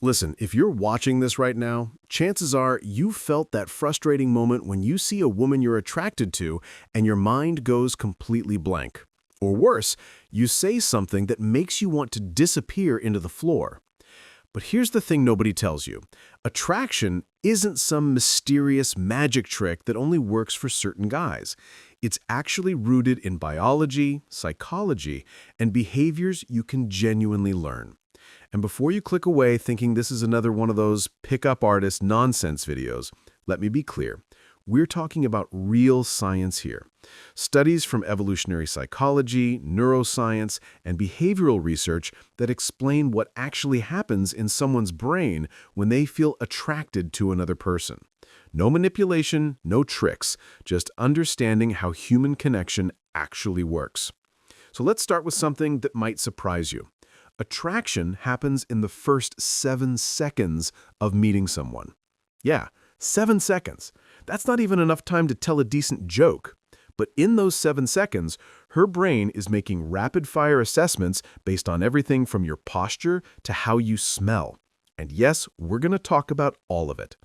Listen, if you're watching this right now, chances are you felt that frustrating moment when you see a woman you're attracted to and your mind goes completely blank. Or worse, you say something that makes you want to disappear into the floor. But here's the thing nobody tells you. Attraction isn't some mysterious magic trick that only works for certain guys. It's actually rooted in biology, psychology, and behaviors you can genuinely learn. And before you click away thinking this is another one of those pickup artist nonsense videos, let me be clear. We're talking about real science here. Studies from evolutionary psychology, neuroscience, and behavioral research that explain what actually happens in someone's brain when they feel attracted to another person. No manipulation, no tricks, just understanding how human connection actually works. So let's start with something that might surprise you. Attraction happens in the first 7 seconds of meeting someone. Yeah, 7 seconds. That's not even enough time to tell a decent joke. But in those 7 seconds, her brain is making rapid-fire assessments based on everything from your posture to how you smell. And yes, we're going to talk about all of it.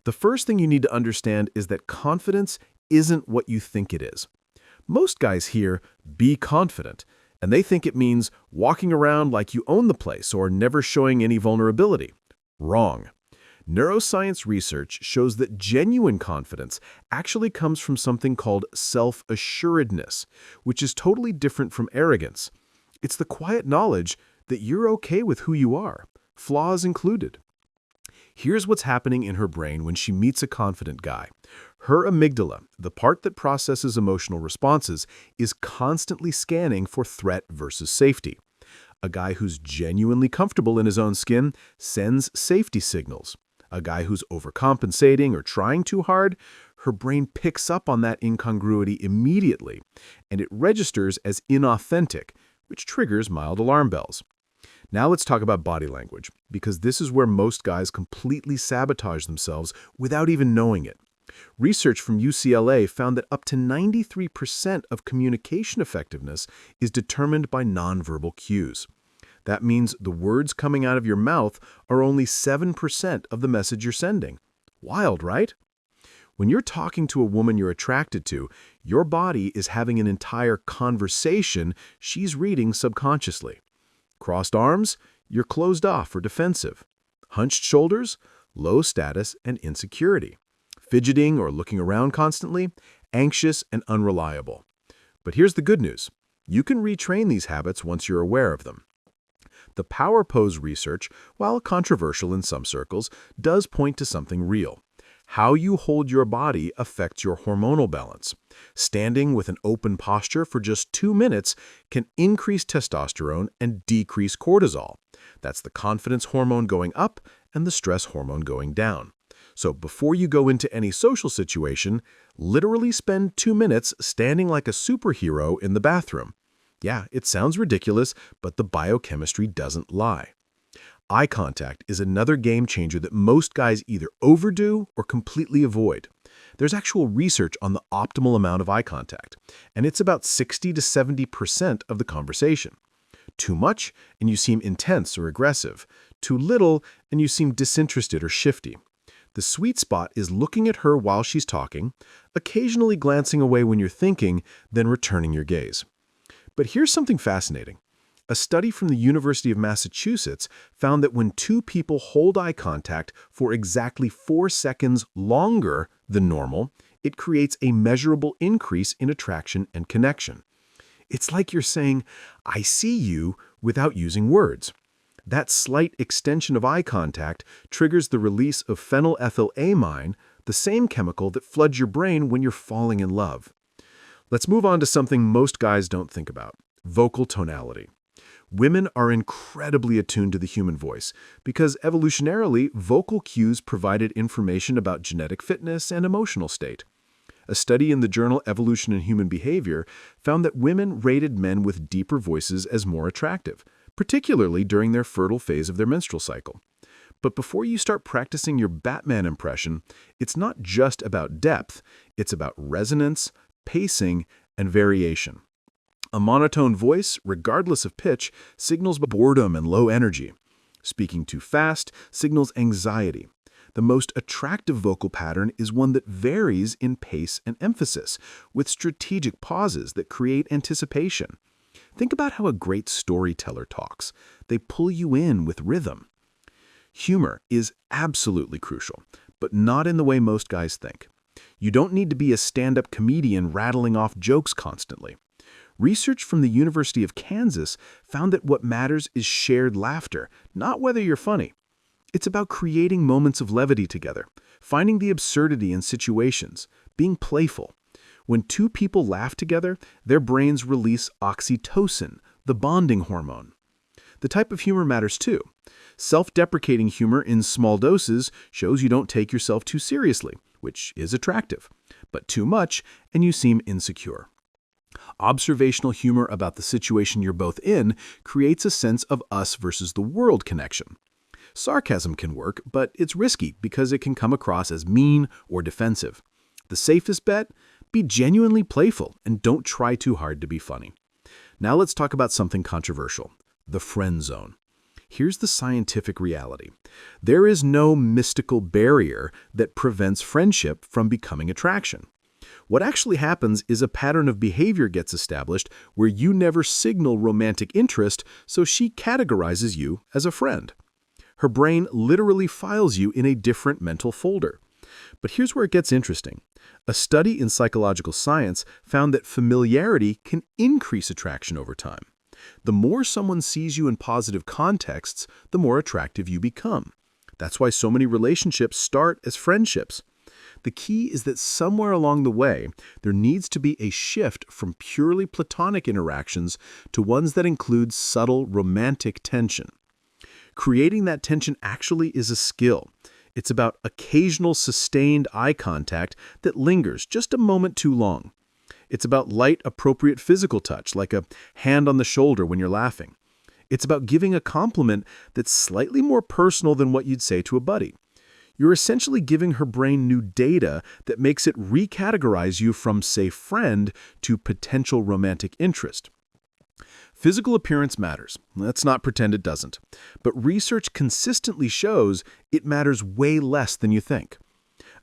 The first thing you need to understand is that confidence isn't what you think it is. Most guys hear, "be confident," and they think it means walking around like you own the place or never showing any vulnerability. Wrong. Neuroscience research shows that genuine confidence actually comes from something called self-assuredness, which is totally different from arrogance. It's the quiet knowledge that you're okay with who you are, flaws included. Here's what's happening in her brain when she meets a confident guy. Her amygdala, the part that processes emotional responses, is constantly scanning for threat versus safety. A guy who's genuinely comfortable in his own skin sends safety signals. A guy who's overcompensating or trying too hard, her brain picks up on that incongruity immediately, and it registers as inauthentic, which triggers mild alarm bells. Now let's talk about body language, because this is where most guys completely sabotage themselves without even knowing it. Research from UCLA found that up to 93% of communication effectiveness is determined by nonverbal cues. That means the words coming out of your mouth are only 7% of the message you're sending. Wild, right? When you're talking to a woman you're attracted to, your body is having an entire conversation she's reading subconsciously. Crossed arms, you're closed off or defensive. Hunched shoulders, low status and insecurity. Fidgeting or looking around constantly, anxious and unreliable. But here's the good news. You can retrain these habits once you're aware of them. The power pose research, while controversial in some circles, does point to something real. How you hold your body affects your hormonal balance. Standing with an open posture for just 2 minutes can increase testosterone and decrease cortisol. That's the confidence hormone going up and the stress hormone going down. So before you go into any social situation, literally spend 2 minutes standing like a superhero in the bathroom. Yeah, it sounds ridiculous, but the biochemistry doesn't lie. Eye contact is another game changer that most guys either overdo or completely avoid. There's actual research on the optimal amount of eye contact, and it's about 60 to 70% of the conversation. Too much, and you seem intense or aggressive. Too little, and you seem disinterested or shifty. The sweet spot is looking at her while she's talking, occasionally glancing away when you're thinking, then returning your gaze. But here's something fascinating. A study from the University of Massachusetts found that when two people hold eye contact for exactly 4 seconds longer than normal, it creates a measurable increase in attraction and connection. It's like you're saying, "I see you," without using words. That slight extension of eye contact triggers the release of phenylethylamine, the same chemical that floods your brain when you're falling in love. Let's move on to something most guys don't think about: vocal tonality. Women are incredibly attuned to the human voice because evolutionarily, vocal cues provided information about genetic fitness and emotional state. A study in the journal Evolution in Human Behavior found that women rated men with deeper voices as more attractive, particularly during their fertile phase of their menstrual cycle. But before you start practicing your Batman impression, it's not just about depth, it's about resonance, pacing, and variation. A monotone voice, regardless of pitch, signals boredom and low energy. Speaking too fast signals anxiety. The most attractive vocal pattern is one that varies in pace and emphasis, with strategic pauses that create anticipation. Think about how a great storyteller talks. They pull you in with rhythm. Humor is absolutely crucial, but not in the way most guys think. You don't need to be a stand-up comedian rattling off jokes constantly. Research from the University of Kansas found that what matters is shared laughter, not whether you're funny. It's about creating moments of levity together, finding the absurdity in situations, being playful. When two people laugh together, their brains release oxytocin, the bonding hormone. The type of humor matters too. Self-deprecating humor in small doses shows you don't take yourself too seriously, which is attractive, but too much and you seem insecure. Observational humor about the situation you're both in creates a sense of us versus the world connection. Sarcasm can work, but it's risky because it can come across as mean or defensive. The safest bet? Be genuinely playful and don't try too hard to be funny. Now let's talk about something controversial, the friend zone. Here's the scientific reality. There is no mystical barrier that prevents friendship from becoming attraction. What actually happens is a pattern of behavior gets established where you never signal romantic interest, so she categorizes you as a friend. Her brain literally files you in a different mental folder. But here's where it gets interesting. A study in psychological science found that familiarity can increase attraction over time. The more someone sees you in positive contexts, the more attractive you become. That's why so many relationships start as friendships. The key is that somewhere along the way, there needs to be a shift from purely platonic interactions to ones that include subtle romantic tension. Creating that tension actually is a skill. It's about occasional sustained eye contact that lingers just a moment too long. It's about light, appropriate physical touch, like a hand on the shoulder when you're laughing. It's about giving a compliment that's slightly more personal than what you'd say to a buddy. You're essentially giving her brain new data that makes it recategorize you from, say, friend to potential romantic interest. Physical appearance matters. Let's not pretend it doesn't. But research consistently shows it matters way less than you think.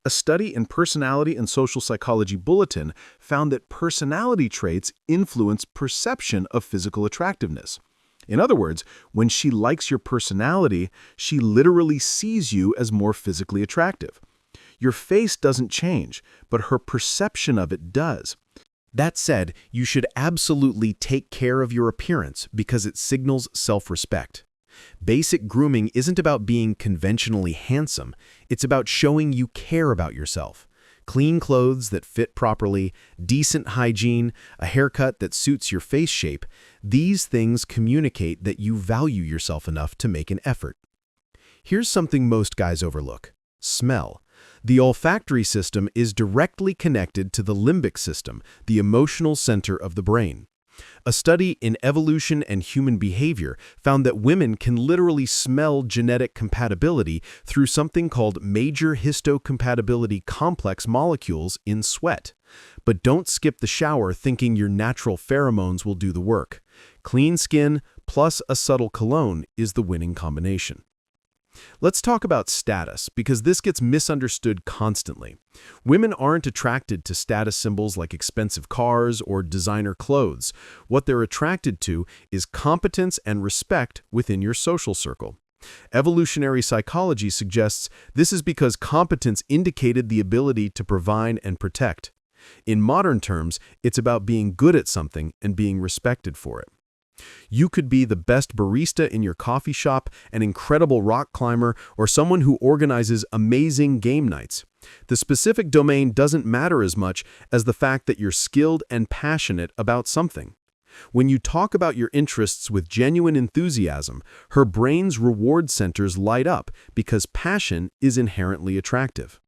A study in Personality and Social Psychology Bulletin found that personality traits influence perception of physical attractiveness. In other words, when she likes your personality, she literally sees you as more physically attractive. Your face doesn't change, but her perception of it does. That said, you should absolutely take care of your appearance because it signals self-respect. Basic grooming isn't about being conventionally handsome, it's about showing you care about yourself. Clean clothes that fit properly, decent hygiene, a haircut that suits your face shape, these things communicate that you value yourself enough to make an effort. Here's something most guys overlook: smell. The olfactory system is directly connected to the limbic system, the emotional center of the brain. A study in Evolution and Human Behavior found that women can literally smell genetic compatibility through something called major histocompatibility complex molecules in sweat. But don't skip the shower thinking your natural pheromones will do the work. Clean skin plus a subtle cologne is the winning combination. Let's talk about status, because this gets misunderstood constantly. Women aren't attracted to status symbols like expensive cars or designer clothes. What they're attracted to is competence and respect within your social circle. Evolutionary psychology suggests this is because competence indicated the ability to provide and protect. In modern terms, it's about being good at something and being respected for it. You could be the best barista in your coffee shop, an incredible rock climber, or someone who organizes amazing game nights. The specific domain doesn't matter as much as the fact that you're skilled and passionate about something. When you talk about your interests with genuine enthusiasm, her brain's reward centers light up because passion is inherently attractive.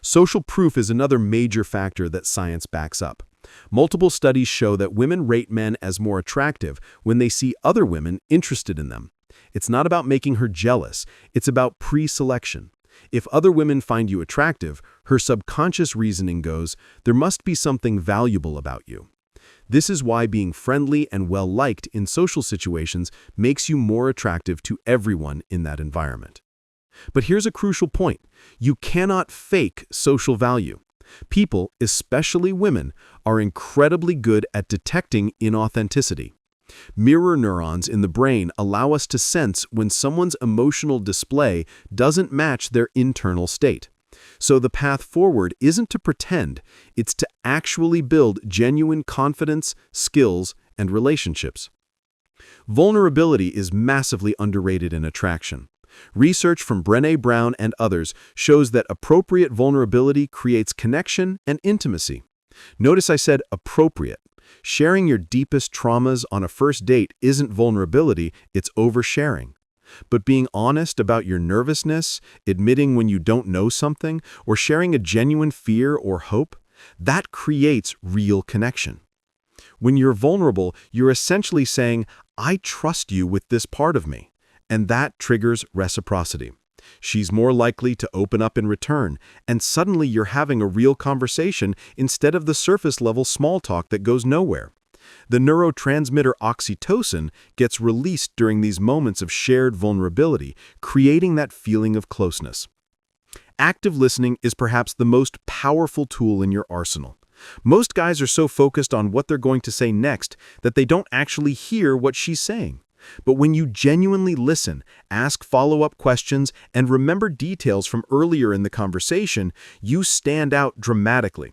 Social proof is another major factor that science backs up. Multiple studies show that women rate men as more attractive when they see other women interested in them. It's not about making her jealous, it's about pre-selection. If other women find you attractive, her subconscious reasoning goes, there must be something valuable about you. This is why being friendly and well-liked in social situations makes you more attractive to everyone in that environment. But here's a crucial point. You cannot fake social value. People, especially women, are incredibly good at detecting inauthenticity. Mirror neurons in the brain allow us to sense when someone's emotional display doesn't match their internal state. So the path forward isn't to pretend, it's to actually build genuine confidence, skills, and relationships. Vulnerability is massively underrated in attraction. Research from Brené Brown and others shows that appropriate vulnerability creates connection and intimacy. Notice I said appropriate. Sharing your deepest traumas on a first date isn't vulnerability, it's oversharing. But being honest about your nervousness, admitting when you don't know something, or sharing a genuine fear or hope, that creates real connection. When you're vulnerable, you're essentially saying, I trust you with this part of me. And that triggers reciprocity. She's more likely to open up in return, and suddenly you're having a real conversation instead of the surface-level small talk that goes nowhere. The neurotransmitter oxytocin gets released during these moments of shared vulnerability, creating that feeling of closeness. Active listening is perhaps the most powerful tool in your arsenal. Most guys are so focused on what they're going to say next that they don't actually hear what she's saying. But when you genuinely listen, ask follow-up questions, and remember details from earlier in the conversation, you stand out dramatically.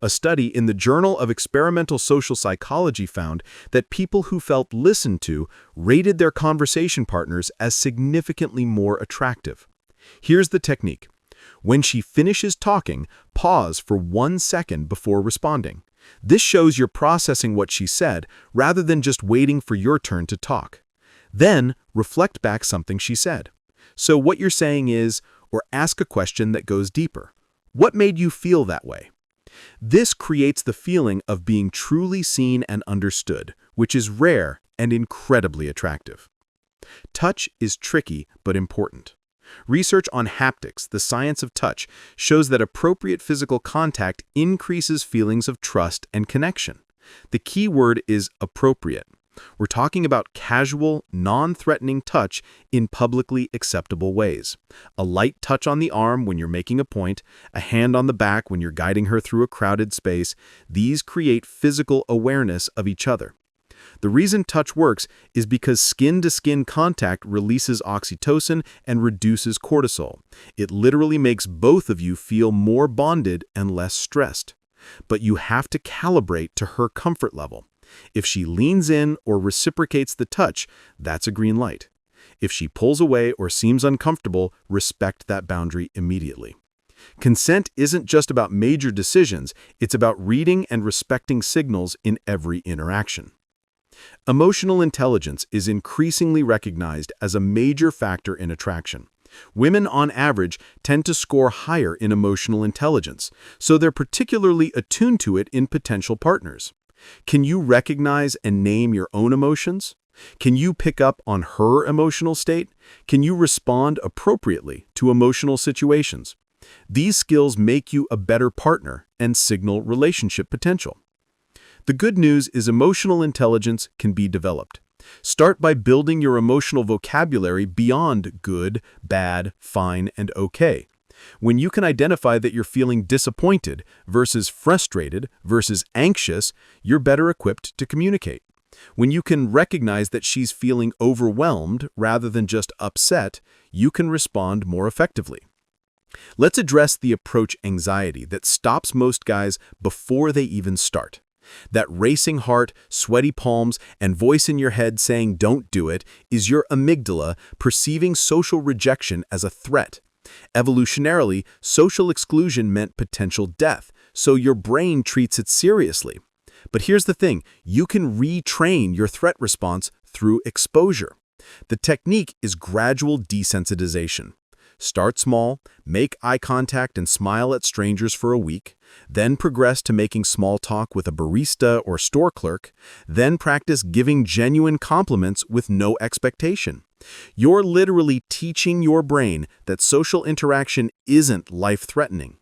A study in the Journal of Experimental Social Psychology found that people who felt listened to rated their conversation partners as significantly more attractive. Here's the technique. When she finishes talking, pause for 1 second before responding. This shows you're processing what she said rather than just waiting for your turn to talk. Then, reflect back something she said. So what you're saying is, or ask a question that goes deeper. What made you feel that way? This creates the feeling of being truly seen and understood, which is rare and incredibly attractive. Touch is tricky but important. Research on haptics, the science of touch, shows that appropriate physical contact increases feelings of trust and connection. The key word is appropriate. We're talking about casual, non-threatening touch in publicly acceptable ways. A light touch on the arm when you're making a point, a hand on the back when you're guiding her through a crowded space. These create physical awareness of each other. The reason touch works is because skin-to-skin contact releases oxytocin and reduces cortisol. It literally makes both of you feel more bonded and less stressed. But you have to calibrate to her comfort level. If she leans in or reciprocates the touch, that's a green light. If she pulls away or seems uncomfortable, respect that boundary immediately. Consent isn't just about major decisions, it's about reading and respecting signals in every interaction. Emotional intelligence is increasingly recognized as a major factor in attraction. Women, on average, tend to score higher in emotional intelligence, so they're particularly attuned to it in potential partners. Can you recognize and name your own emotions? Can you pick up on her emotional state? Can you respond appropriately to emotional situations? These skills make you a better partner and signal relationship potential. The good news is emotional intelligence can be developed. Start by building your emotional vocabulary beyond good, bad, fine, and okay. When you can identify that you're feeling disappointed versus frustrated versus anxious, you're better equipped to communicate. When you can recognize that she's feeling overwhelmed rather than just upset, you can respond more effectively. Let's address the approach anxiety that stops most guys before they even start. That racing heart, sweaty palms, and voice in your head saying don't do it is your amygdala perceiving social rejection as a threat. Evolutionarily, social exclusion meant potential death, so your brain treats it seriously. But here's the thing, you can retrain your threat response through exposure. The technique is gradual desensitization. Start small, make eye contact and smile at strangers for a week, then progress to making small talk with a barista or store clerk, then practice giving genuine compliments with no expectation. You're literally teaching your brain that social interaction isn't life-threatening.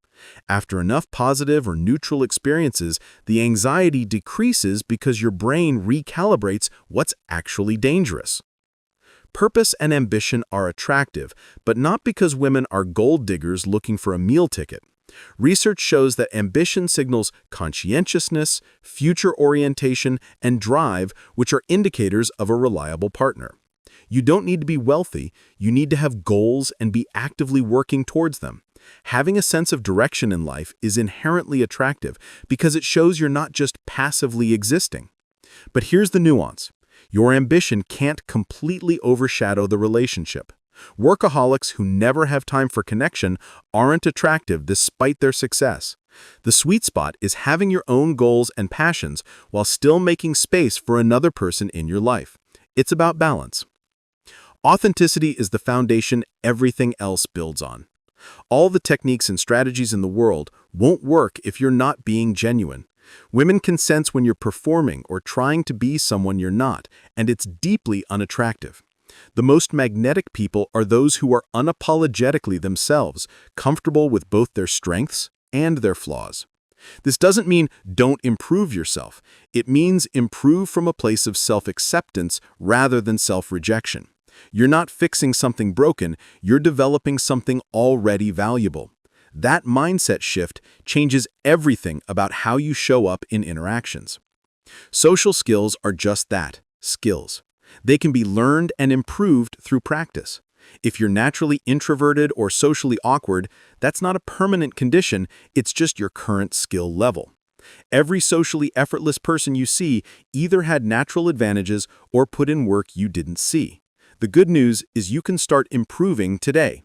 After enough positive or neutral experiences, the anxiety decreases because your brain recalibrates what's actually dangerous. Purpose and ambition are attractive, but not because women are gold diggers looking for a meal ticket. Research shows that ambition signals conscientiousness, future orientation, and drive, which are indicators of a reliable partner. You don't need to be wealthy, you need to have goals and be actively working towards them. Having a sense of direction in life is inherently attractive because it shows you're not just passively existing. But here's the nuance. Your ambition can't completely overshadow the relationship. Workaholics who never have time for connection aren't attractive despite their success. The sweet spot is having your own goals and passions while still making space for another person in your life. It's about balance. Authenticity is the foundation everything else builds on. All the techniques and strategies in the world won't work if you're not being genuine. Women can sense when you're performing or trying to be someone you're not, and it's deeply unattractive. The most magnetic people are those who are unapologetically themselves, comfortable with both their strengths and their flaws. This doesn't mean don't improve yourself. It means improve from a place of self-acceptance rather than self-rejection. You're not fixing something broken, you're developing something already valuable. That mindset shift changes everything about how you show up in interactions. Social skills are just that, skills. They can be learned and improved through practice. If you're naturally introverted or socially awkward, that's not a permanent condition, it's just your current skill level. Every socially effortless person you see either had natural advantages or put in work you didn't see. The good news is you can start improving today.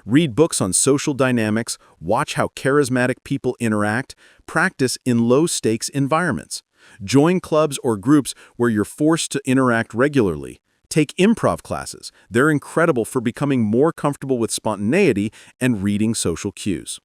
Read books on social dynamics, watch how charismatic people interact, practice in low-stakes environments. Join clubs or groups where you're forced to interact regularly. Take improv classes. They're incredible for becoming more comfortable with spontaneity and reading social cues.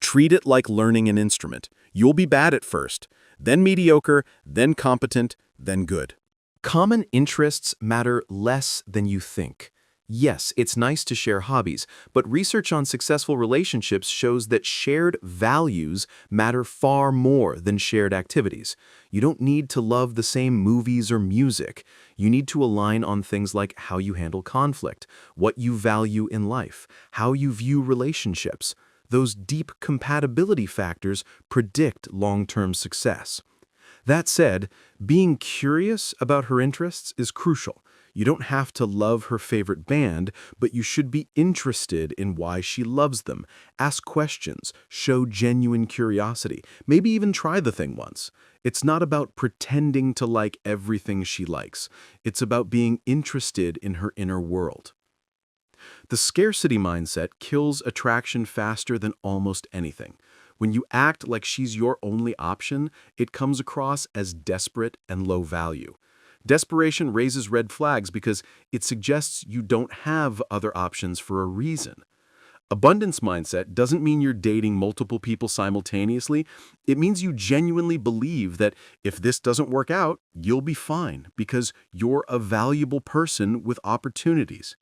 Treat it like learning an instrument. You'll be bad at first, then mediocre, then competent, then good. Common interests matter less than you think. Yes, it's nice to share hobbies, but research on successful relationships shows that shared values matter far more than shared activities. You don't need to love the same movies or music. You need to align on things like how you handle conflict, what you value in life, how you view relationships. Those deep compatibility factors predict long-term success. That said, being curious about her interests is crucial. You don't have to love her favorite band, but you should be interested in why she loves them. Ask questions, show genuine curiosity, maybe even try the thing once. It's not about pretending to like everything she likes. It's about being interested in her inner world. The scarcity mindset kills attraction faster than almost anything. When you act like she's your only option, it comes across as desperate and low value. Desperation raises red flags because it suggests you don't have other options for a reason. Abundance mindset doesn't mean you're dating multiple people simultaneously. It means you genuinely believe that if this doesn't work out, you'll be fine because you're a valuable person with opportunities.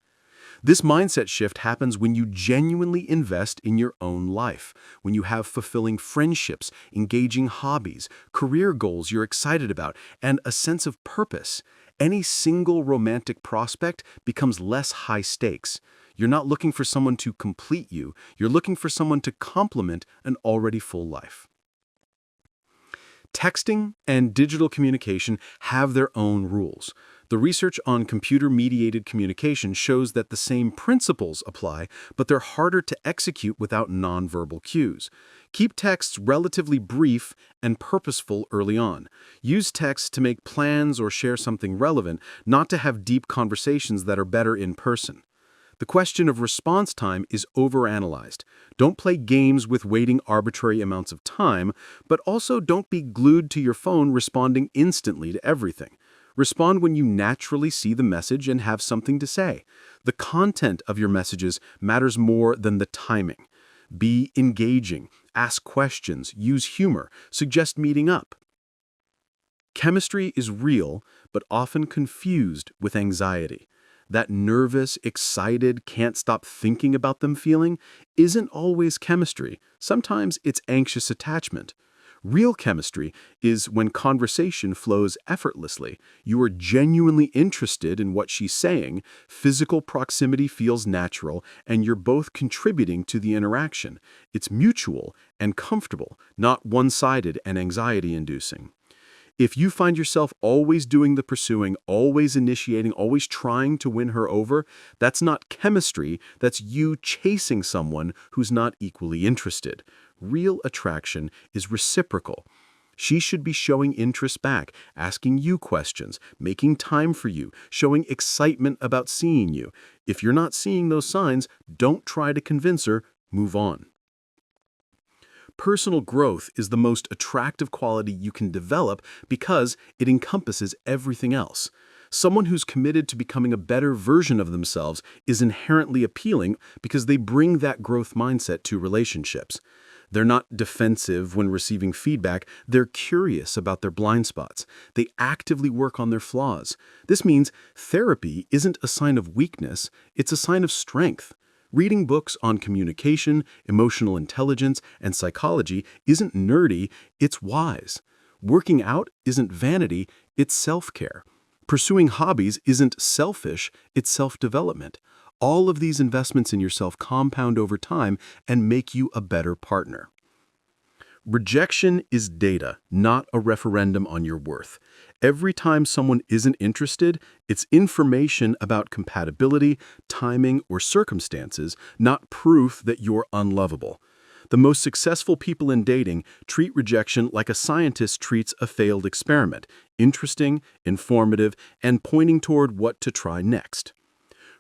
This mindset shift happens when you genuinely invest in your own life, when you have fulfilling friendships, engaging hobbies, career goals you're excited about, and a sense of purpose. Any single romantic prospect becomes less high stakes. You're not looking for someone to complete you, you're looking for someone to complement an already full life. Texting and digital communication have their own rules. The research on computer-mediated communication shows that the same principles apply, but they're harder to execute without nonverbal cues. Keep texts relatively brief and purposeful early on. Use text to make plans or share something relevant, not to have deep conversations that are better in person. The question of response time is overanalyzed. Don't play games with waiting arbitrary amounts of time, but also don't be glued to your phone responding instantly to everything. Respond when you naturally see the message and have something to say. The content of your messages matters more than the timing. Be engaging, ask questions, use humor, suggest meeting up. Chemistry is real, but often confused with anxiety. That nervous, excited, can't stop thinking about them feeling isn't always chemistry. Sometimes it's anxious attachment. Real chemistry is when conversation flows effortlessly. You are genuinely interested in what she's saying, physical proximity feels natural, and you're both contributing to the interaction. It's mutual and comfortable, not one-sided and anxiety-inducing. If you find yourself always doing the pursuing, always initiating, always trying to win her over, that's not chemistry, that's you chasing someone who's not equally interested. Real attraction is reciprocal. She should be showing interest back, asking you questions, making time for you, showing excitement about seeing you. If you're not seeing those signs, don't try to convince her, move on. Personal growth is the most attractive quality you can develop because it encompasses everything else. Someone who's committed to becoming a better version of themselves is inherently appealing because they bring that growth mindset to relationships. They're not defensive when receiving feedback, they're curious about their blind spots. They actively work on their flaws. This means therapy isn't a sign of weakness, it's a sign of strength. Reading books on communication, emotional intelligence, and psychology isn't nerdy, it's wise. Working out isn't vanity, it's self-care. Pursuing hobbies isn't selfish, it's self-development. All of these investments in yourself compound over time and make you a better partner. Rejection is data, not a referendum on your worth. Every time someone isn't interested, it's information about compatibility, timing, or circumstances, not proof that you're unlovable. The most successful people in dating treat rejection like a scientist treats a failed experiment, interesting, informative, and pointing toward what to try next.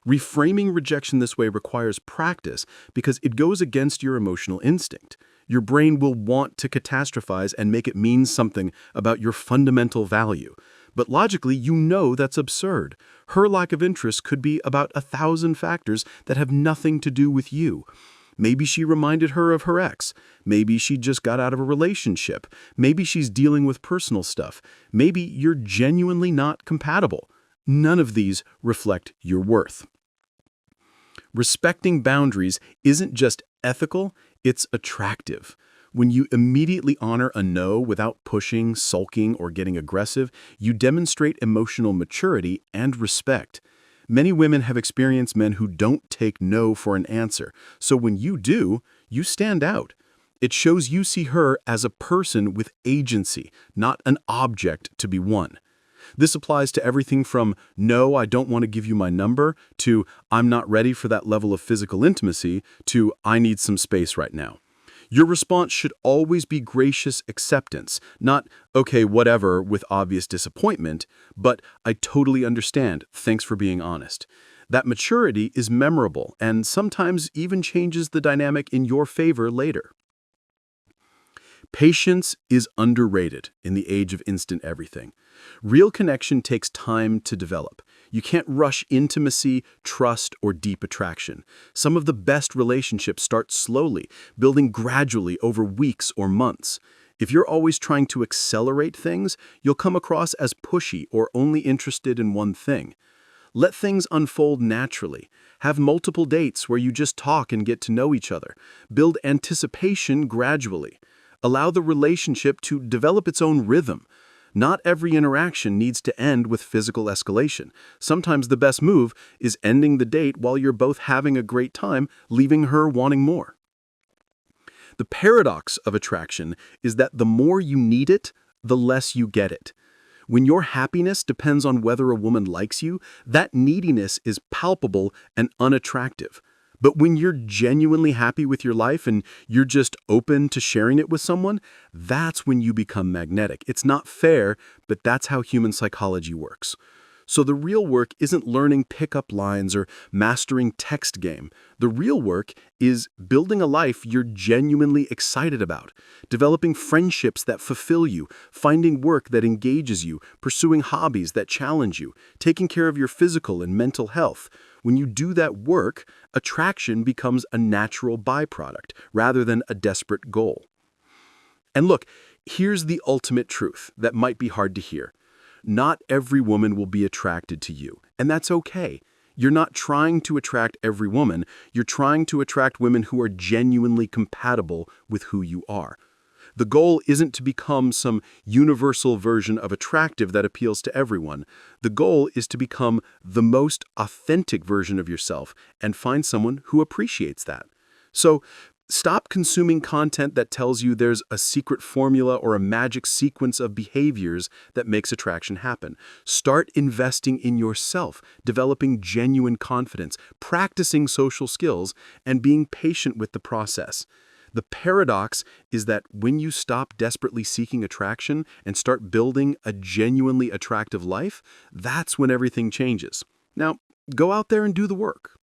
Reframing rejection this way requires practice because it goes against your emotional instinct. Your brain will want to catastrophize and make it mean something about your fundamental value. But logically, you know that's absurd. Her lack of interest could be about 1,000 factors that have nothing to do with you. Maybe she reminded her of her ex. Maybe she just got out of a relationship. Maybe she's dealing with personal stuff. Maybe you're genuinely not compatible. None of these reflect your worth. Respecting boundaries isn't just ethical, it's attractive. When you immediately honor a no without pushing, sulking, or getting aggressive, you demonstrate emotional maturity and respect. Many women have experienced men who don't take no for an answer, so when you do, you stand out. It shows you see her as a person with agency, not an object to be won. This applies to everything from, no, I don't want to give you my number, to, I'm not ready for that level of physical intimacy, to, I need some space right now. Your response should always be gracious acceptance, not, okay, whatever, with obvious disappointment, but I totally understand, thanks for being honest. That maturity is memorable and sometimes even changes the dynamic in your favor later. Patience is underrated in the age of instant everything. Real connection takes time to develop. You can't rush intimacy, trust, or deep attraction. Some of the best relationships start slowly, building gradually over weeks or months. If you're always trying to accelerate things, you'll come across as pushy or only interested in one thing. Let things unfold naturally. Have multiple dates where you just talk and get to know each other. Build anticipation gradually. Allow the relationship to develop its own rhythm. Not every interaction needs to end with physical escalation. Sometimes the best move is ending the date while you're both having a great time, leaving her wanting more. The paradox of attraction is that the more you need it, the less you get it. When your happiness depends on whether a woman likes you, that neediness is palpable and unattractive. But when you're genuinely happy with your life and you're just open to sharing it with someone, that's when you become magnetic. It's not fair, but that's how human psychology works. So the real work isn't learning pickup lines or mastering text game. The real work is building a life you're genuinely excited about, developing friendships that fulfill you, finding work that engages you, pursuing hobbies that challenge you, taking care of your physical and mental health. When you do that work, attraction becomes a natural byproduct rather than a desperate goal. And look, here's the ultimate truth that might be hard to hear. Not every woman will be attracted to you, and that's okay. You're not trying to attract every woman, you're trying to attract women who are genuinely compatible with who you are. The goal isn't to become some universal version of attractive that appeals to everyone. The goal is to become the most authentic version of yourself and find someone who appreciates that. So, stop consuming content that tells you there's a secret formula or a magic sequence of behaviors that makes attraction happen. Start investing in yourself, developing genuine confidence, practicing social skills, and being patient with the process. The paradox is that when you stop desperately seeking attraction and start building a genuinely attractive life, that's when everything changes. Now, go out there and do the work.